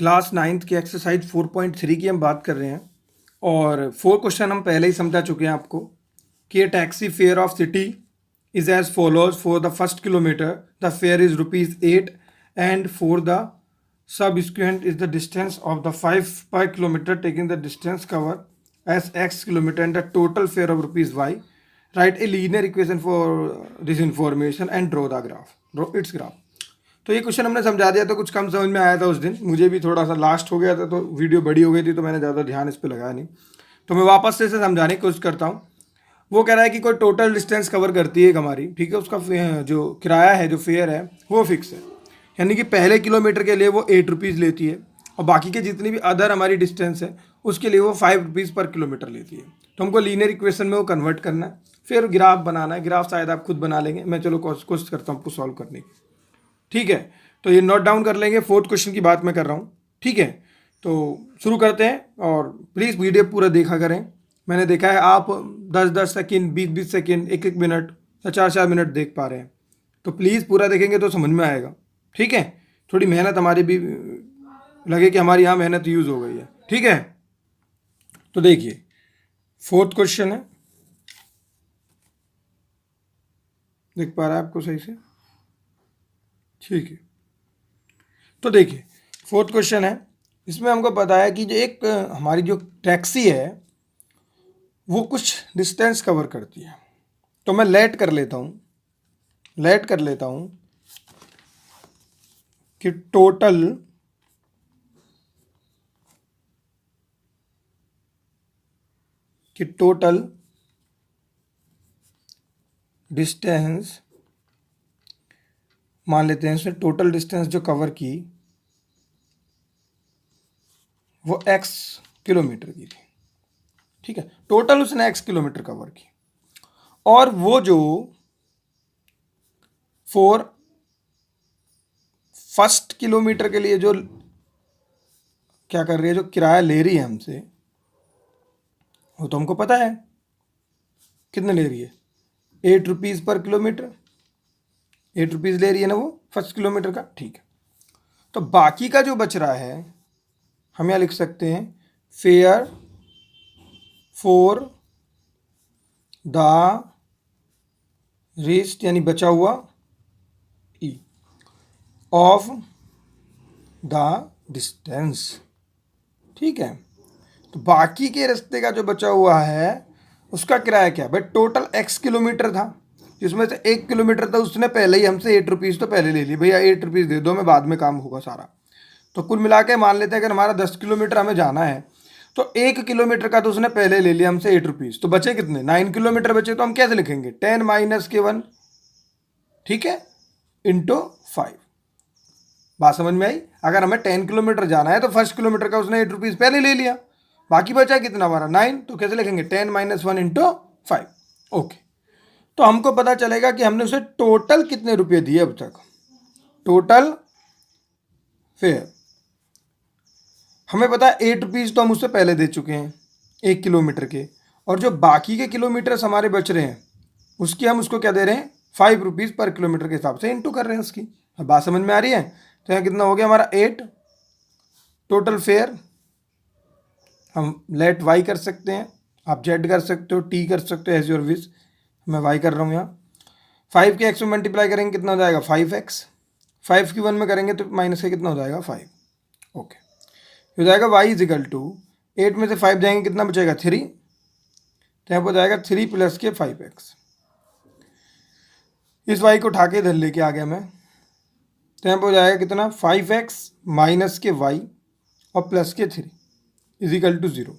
Class 9th की exercise 4.3 की हम बात कर रहे हैं और 4 क्वेश्चन हम पहले ही समझा चुके हैं आपको कि taxi fare of city is as follows for the first kilometre the fare is ₹8 and for the subsequent is the distance of the 5 per kilometre taking the distance cover as x kilometre and the total fare of ₹y. Right a linear equation for this information and draw the graph, draw its graph. तो ये question हमने समझा दिया तो कुछ कम समझ में आया था उस दिन, मुझे भी थोड़ा सा लास्ट हो गया था तो वीडियो बड़ी हो गई थी तो मैंने ज़्यादा ध्यान इस पर लगाया नहीं. तो मैं वापस से इसे समझाने की कोशिश करता हूँ. वो कह रहा है कि कोई टोटल डिस्टेंस कवर करती है हमारी, ठीक है, उसका जो किराया है, जो फेयर है वो फिक्स है, यानी कि पहले किलोमीटर के लिए वो ₹8 लेती है और बाकी के जितनी भी अदर हमारी डिस्टेंस है उसके लिए वो ₹5 पर किलोमीटर लेती है. तो हमको लीनियर इक्वेशन में वो कन्वर्ट करना है, फिर ग्राफ बनाना है. ग्राफ शायद आप खुद बना लेंगे, मैं चलो कोशिश करता हूँ आपको सॉल्व करने की. ठीक है, तो ये नोट डाउन कर लेंगे. 4th क्वेश्चन की बात मैं कर रहा हूँ. ठीक है, तो शुरू करते हैं और प्लीज़ वीडियो पूरा देखा करें. मैंने देखा है आप 10-10 सेकेंड, 20-20 सेकेंड, 1-1 मिनट या 4-4 मिनट देख पा रहे हैं, तो प्लीज़ पूरा देखेंगे तो समझ में आएगा. ठीक है, थोड़ी मेहनत हमारी भी लगे कि हमारी यहाँ मेहनत यूज़ हो गई है. ठीक है, तो देखिए 4th क्वेश्चन है, देख पा रहा है आपको सही से? ठीक है, तो देखिए 4th क्वेश्चन है. इसमें हमको पता है कि जो एक हमारी जो टैक्सी है वो कुछ डिस्टेंस कवर करती है. तो मैं लेट कर लेता हूँ कि टोटल डिस्टेंस, मान लेते हैं इसमें टोटल डिस्टेंस जो कवर की वो x किलोमीटर की थी. ठीक है, टोटल उसने x किलोमीटर कवर की और वो जो फॉर फर्स्ट किलोमीटर के लिए जो क्या कर रही है, जो किराया ले रही है हमसे, वो तो हमको पता है कितने ले रही है, ₹8 पर किलोमीटर. ₹8 ले रही है ना वो फर्स्ट किलोमीटर का. ठीक है, तो बाकी का जो बच रहा है हम यहाँ लिख सकते हैं फेयर फॉर द रेस्ट, यानी बचा हुआ ई ऑफ द डिस्टेंस. ठीक है, तो बाकी के रास्ते का जो बचा हुआ है उसका किराया क्या है भाई. टोटल x किलोमीटर था जिसमें से 1 किलोमीटर था उसने पहले ही हमसे ₹8 तो पहले ले लिए. भैया ₹8 दे दो, मैं बाद में काम होगा सारा. तो कुल मिला के मान लेते हैं अगर हमारा 10 किलोमीटर हमें जाना है तो 1 किलोमीटर का तो उसने पहले ले लिया हमसे ₹8. तो बचे कितने, 9 किलोमीटर बचे. तो हम कैसे लिखेंगे, 10 - (1), ठीक है, इंटू 5. बात समझ में आई. अगर हमें 10 किलोमीटर जाना है तो फर्स्ट किलोमीटर का उसने ₹8 पहले ले लिया, बाकी बचा कितना हमारा 9. तो कैसे लिखेंगे, 10 - 1 इंटू 5. ओके, तो हमको पता चलेगा कि हमने उसे टोटल कितने रुपये दिए अब तक. टोटल फेयर हमें पता है ₹8 तो हम उससे पहले दे चुके हैं 1 किलोमीटर के, और जो बाकी के किलोमीटर्स हमारे बच रहे हैं उसकी हम उसको क्या दे रहे हैं, ₹5 पर किलोमीटर के हिसाब से इंटू कर रहे हैं उसकी. अब बात समझ में आ रही है. तो यहाँ कितना हो गया हमारा 8 टोटल फेयर. हम लेट y कर सकते हैं, आप z कर सकते हो, t कर सकते हो, एज योर विश. मैं y कर रहा हूँ यहाँ. 5 के x में मल्टीप्लाई करेंगे कितना हो जाएगा 5x. 5 की 1 में करेंगे तो माइनस का कितना हो जाएगा 5. ओके, हो जाएगा y इज इक्वल टू 8 में से 5 जाएंगे कितना बचेगा 3. तो यहाँ पर जाएगा 3 प्लस के 5x. इस y को उठा के इधर लेके आ गया मैं. तो यहाँ पर हो जाएगा कितना 5x माइनस के y और प्लस के 3 इज इक्वल टू 0.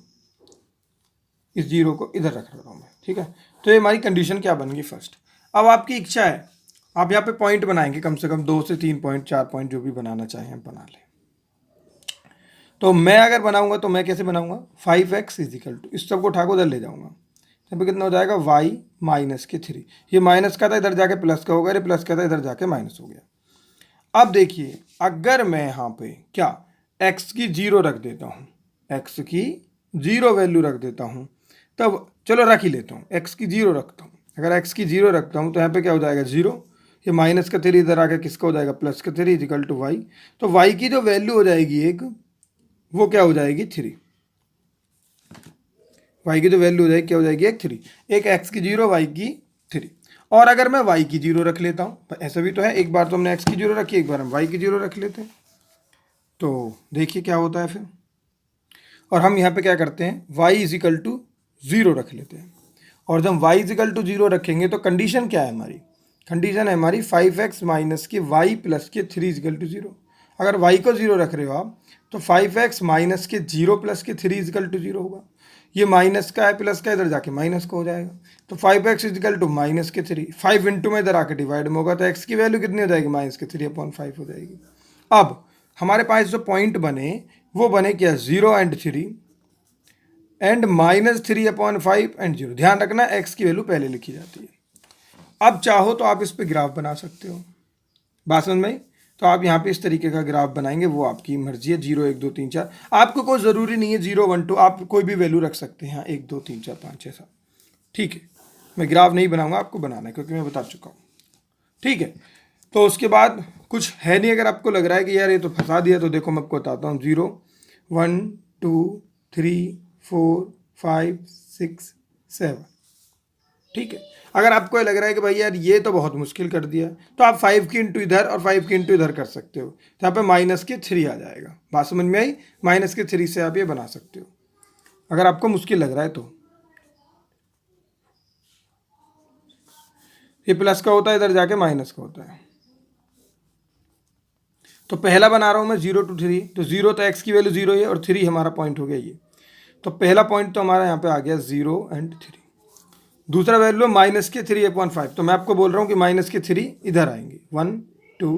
इस 0 को इधर रख रहा हूँ मैं. ठीक है, तो ये हमारी कंडीशन क्या बन गई फर्स्ट. अब आपकी इच्छा है, आप यहाँ पे पॉइंट बनाएंगे, कम से कम 2 से 3 पॉइंट, 4 पॉइंट, जो भी बनाना चाहें आप बना लें. तो मैं अगर बनाऊंगा तो मैं कैसे बनाऊंगा, 5x इज इक्वल टू, इस सबको उठा के उधर ले जाऊंगा. यहाँ पे कितना हो जाएगा y माइनस के 3. ये माइनस का था इधर जाके प्लस का होगा, ये प्लस का था इधर जाके माइनस हो गया. अब देखिए अगर मैं यहाँ पे क्या x की 0 रख देता हूँ, x की 0 वैल्यू रख देता हूँ, तब चलो रख ही लेता हूँ, x की 0 रखता हूँ. अगर x की 0 रखता हूँ तो यहाँ पे क्या हो जाएगा 0, ये माइनस का 3 इधर आकर किसका हो जाएगा प्लस का 3 इज इक्वल टू y. तो y की जो वैल्यू हो जाएगी एक वो क्या हो जाएगी 3। वाई की जो वैल्यू हो जाएगी क्या हो जाएगी, एक 3। एक एक्स की 0, वाई की 3। और अगर मैं वाई की 0 रख लेता हूँ, ऐसा भी तो है, एक बार तो हमने एक्स की 0 रखी, एक बार हम वाई की 0 रख लेते हैं, तो देखिए क्या होता है फिर। और हम यहाँ पे क्या करते हैं, y इज इक्वल टू 0 रख लेते हैं। और जब y इज इक्वल टू 0 रखेंगे तो कंडीशन क्या है हमारी, कंडीशन है हमारी 5x माइनस के y प्लस के 3 इज इक्वल टू 0। अगर y को 0 रख रहे हो आप तो 5x माइनस के 0 प्लस के 3 इज इक्वल टू 0 होगा। ये माइनस का है प्लस का, इधर जाके माइनस का हो जाएगा, तो 5x is equal to minus के 3। 5 इंटू में इधर आके डिवाइड में होगा तो x की वैल्यू कितनी हो जाएगी, माइनस के 3/5 हो जाएगी। अब हमारे पास जो पॉइंट बने वो बने क्या, 0 एंड 3 एंड -3/5 एंड 0। ध्यान रखना x की वैल्यू पहले लिखी जाती है। अब चाहो तो आप इस पे ग्राफ बना सकते हो, बात समझ में। तो आप यहाँ पे इस तरीके का ग्राफ बनाएंगे, वो आपकी मर्जी है, 0 1 2 3 4। आपको कोई ज़रूरी नहीं है 0 1 2, आप कोई भी वैल्यू रख सकते हैं, 1 2 3 4 5 6 7। ठीक है, मैं ग्राफ नहीं बनाऊंगा, आपको बनाना है क्योंकि मैं बता चुका हूँ। ठीक है, तो उसके बाद कुछ है नहीं। अगर आपको लग रहा है कि यार ये तो फंसा दिया, तो देखो मैं आपको बताता हूँ। 0 1 2 3 4 5 6 7। ठीक है, अगर आपको लग रहा है कि भाई यार ये तो बहुत मुश्किल कर दिया, तो आप 5 की इंटू इधर और 5 की इंटू इधर कर सकते हो, तो यहाँ पे माइनस के 3 आ जाएगा। बात समझ में आई, माइनस के 3 से आप ये बना सकते हो अगर आपको मुश्किल लग रहा है तो। ये प्लस का होता है, इधर जाके माइनस का होता है। तो पहला बना रहा हूँ मैं 0 to 3, तो 0 तो x की वैल्यू 0 है और 3 हमारा पॉइंट हो गया ये। तो पहला पॉइंट तो हमारा यहाँ पे आ गया 0 एंड 3। दूसरा वैल्यू माइनस के 3/5, तो मैं आपको बोल रहा हूँ कि माइनस के 3 इधर आएंगे, 1 2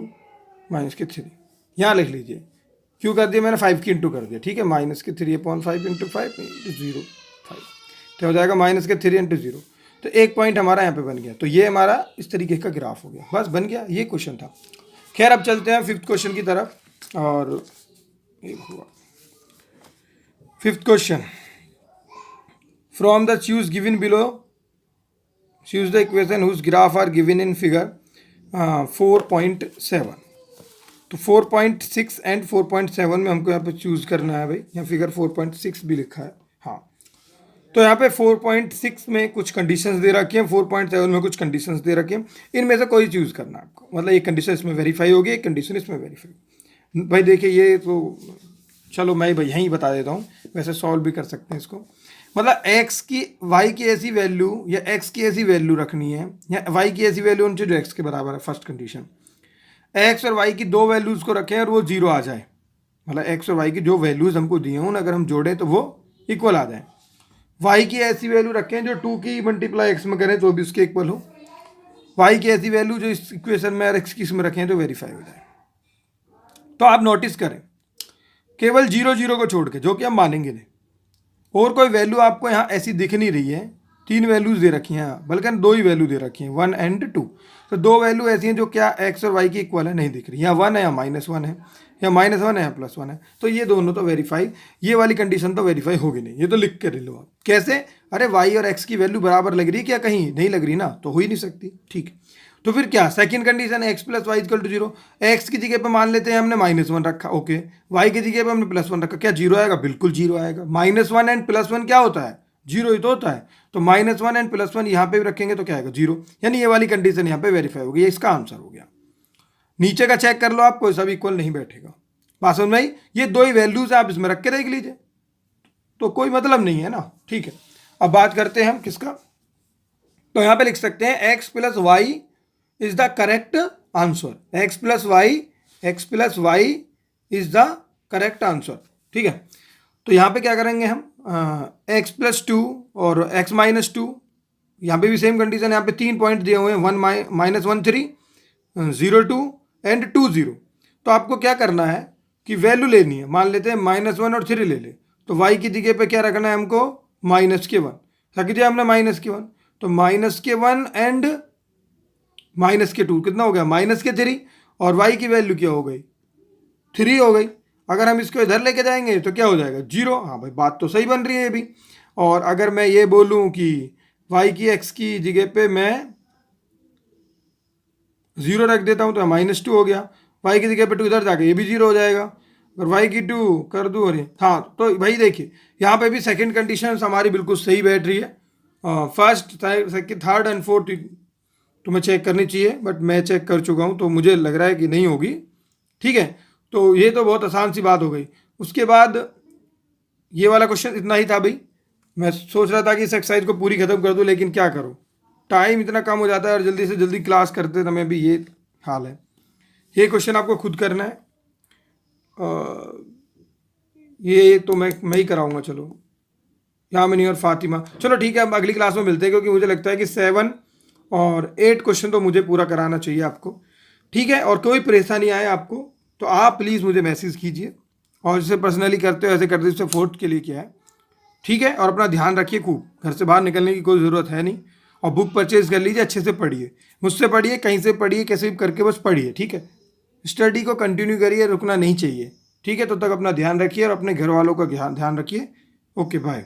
माइनस के 3 यहाँ लिख लीजिए। क्यों कर दिया मैंने, 5 की इंटू कर दिया। ठीक है, माइनस के 3/5 इंटू 5 इंटू 0 5, तो हो जाएगा माइनस के 3 इंटू 0। तो एक पॉइंट हमारा यहाँ पे बन गया। तो ये हमारा इस तरीके का ग्राफ हो गया, बस बन गया, ये क्वेश्चन था। खैर अब चलते हैं 5th क्वेश्चन की तरफ। और एक हुआ 5th question, from the choose given below choose the equation whose graph are given in figure 4.7। तो 4.6 एंड 4.7 में हमको यहाँ पे चूज करना है भाई। यहाँ फिगर 4.6 भी लिखा है, हाँ। तो यहाँ पे 4.6 में कुछ कंडीशंस दे रखी हैं, 4.7 में कुछ कंडीशंस दे रखी हैं। इनमें से कोई चूज करना है आपको, मतलब एक कंडीशन इसमें वेरीफाई होगी, एक कंडीशन इसमें वेरीफाई। भाई देखिए ये तो चलो मैं भाई यहीं बता देता हूँ, वैसे सॉल्व भी कर सकते हैं इसको। मतलब x की y की ऐसी वैल्यू या x की ऐसी वैल्यू रखनी है, या y की ऐसी वैल्यू उनसे जो x के बराबर है। फर्स्ट कंडीशन, x और y की दो वैल्यूज़ को रखें और वो 0 आ जाए। मतलब x और y की जो वैल्यूज़ हमको दिए हों, अगर हम जोड़ें तो वो इक्वल आ जाए। y की ऐसी वैल्यू रखें जो 2 की मल्टीप्लाई x में करें तो भी उसके इक्वल हो। y की ऐसी वैल्यू जो इस इक्वेशन में और x की इसमें रखें तो वेरीफाई हो जाए। तो आप नोटिस करें, केवल 0 0 को छोड़ के, जो कि हम मानेंगे नहीं, और कोई वैल्यू आपको यहाँ ऐसी दिख नहीं रही है। 3 वैल्यूज दे रखी हैं, बल्कि 2 ही वैल्यू दे रखी हैं, 1 एंड 2। तो 2 वैल्यू ऐसी हैं जो क्या x और y की इक्वल है, नहीं दिख रही। या 1 है या -1 है, या -1 है या +1 है। तो ये दोनों तो वेरीफाई, ये वाली कंडीशन तो वेरीफाई होगी नहीं। ये तो लिख कर लो आप। कैसे, अरे y और x की वैल्यू बराबर लग रही है क्या, कहीं नहीं लग रही ना, तो हो ही नहीं सकती। ठीक, तो फिर क्या, सेकंड कंडीशन है x + y = 0। x की जगह पे मान लेते हैं हमने -1 रखा, ओके। y की जगह पे हमने +1 रखा, क्या 0 आएगा, बिल्कुल 0 आएगा। -1 एंड +1 क्या होता है, 0 ही तो होता है। तो -1 एंड +1 यहाँ पे भी रखेंगे तो क्या आएगा, 0। यानी ये वाली कंडीशन यहाँ पे वेरीफाई होगी, ये इसका आंसर हो गया। नीचे का चेक कर लो आप, कोई सा भी इक्वल नहीं बैठेगा। बात समझ में आई, ये 2 ही वैल्यूज आप इसमें रख के देख लीजिए, तो कोई मतलब नहीं है ना। ठीक है, अब बात करते हैं हम किसका। तो यहाँ पे लिख सकते हैं x + y is the correct answer. x + y is the correct answer. ठीक है, तो यहाँ पे क्या करेंगे हम, x + 2 और x - 2। यहाँ पे भी सेम कंडीशन है, यहाँ पे 3 पॉइंट दिए हुए हैं, 1 -1 3 0 2 एंड 2 0। तो आपको क्या करना है कि वैल्यू लेनी है। मान लेते हैं -1 और 3 ले ले, तो y की जगह पे क्या रखना है हमको, -1 रख दिया हमने, -1। तो -1 एंड -2 कितना हो गया, -3। और y की वैल्यू क्या हो गई, 3 हो गई। अगर हम इसको इधर लेके जाएंगे तो क्या हो जाएगा, 0। हाँ भाई बात तो सही बन रही है ये भी। और अगर मैं ये बोलूँ कि y की x की जगह पे मैं 0 रख देता हूँ तो -2 हो गया, y की जगह पे 2 इधर जाके ये भी 0 हो जाएगा। और y की 2 कर दूँ। अरे हाँ, तो भाई देखिए यहाँ पे भी सेकंड कंडीशन हमारी बिल्कुल सही बैठ रही है। First, second, third and fourth तुम्हें चेक करनी चाहिए, बट मैं चेक कर चुका हूँ तो मुझे लग रहा है कि नहीं होगी। ठीक है, तो ये तो बहुत आसान सी बात हो गई। उसके बाद ये वाला क्वेश्चन इतना ही था भाई। मैं सोच रहा था कि इस एक्सरसाइज को पूरी खत्म कर दूं, लेकिन क्या करूं, टाइम इतना कम हो जाता है और जल्दी से जल्दी क्लास करते समय भी ये हाल है। ये क्वेश्चन आपको खुद करना है। ये तो मैं ही कराऊंगा। चलो, यामिनी और फातिमा, चलो ठीक है, अब अगली क्लास में मिलते हैं, क्योंकि मुझे लगता है कि 7 और 8 क्वेश्चन तो मुझे पूरा कराना चाहिए आपको। ठीक है, और कोई परेशानी आए आपको तो आप प्लीज़ मुझे मैसेज कीजिए, और जैसे पर्सनली करते हो ऐसे करते, इससे फोर्थ के लिए क्या है। ठीक है, और अपना ध्यान रखिए खूब, घर से बाहर निकलने की कोई ज़रूरत है नहीं, और बुक परचेज कर लीजिए, अच्छे से पढ़िए, मुझसे पढ़िए, कहीं से पढ़िए, कैसे भी करके बस पढ़िए। ठीक है, स्टडी को कंटिन्यू करिए, रुकना नहीं चाहिए। ठीक है, तब तक अपना ध्यान रखिए और अपने घर वालों का ध्यान रखिए। Okay, bye.